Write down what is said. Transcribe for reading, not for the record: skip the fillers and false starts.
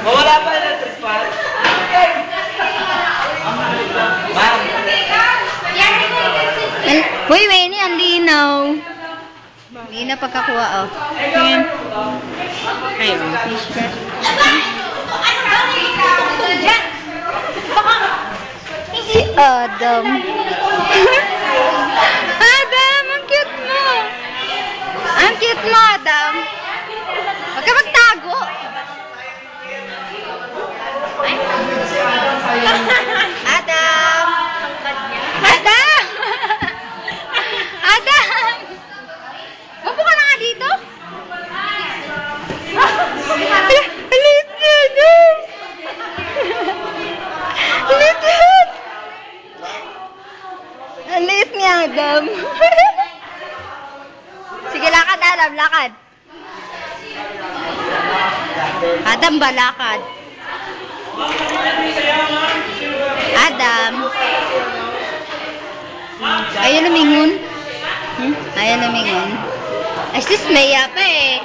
Mawala pa na tripan. Ma'am. Uy, Winnie, ang linaw. Linaw pagkakuha, oh. Ayan. Ayun. Si Adam. Adam, ang cute mo. Ang cute mo, Adam. Huwag ka magtago. Adam! Adam! Adam! Upo ka na nga dito. Alit niya, Adam! Alit yan! Alit niya, Adam. Sige, lakad, Adam, lakad. Adam ba, lakad? Adam. Ayaw lumingon. Ayaw lumingon. Ay, sis, maya pa eh.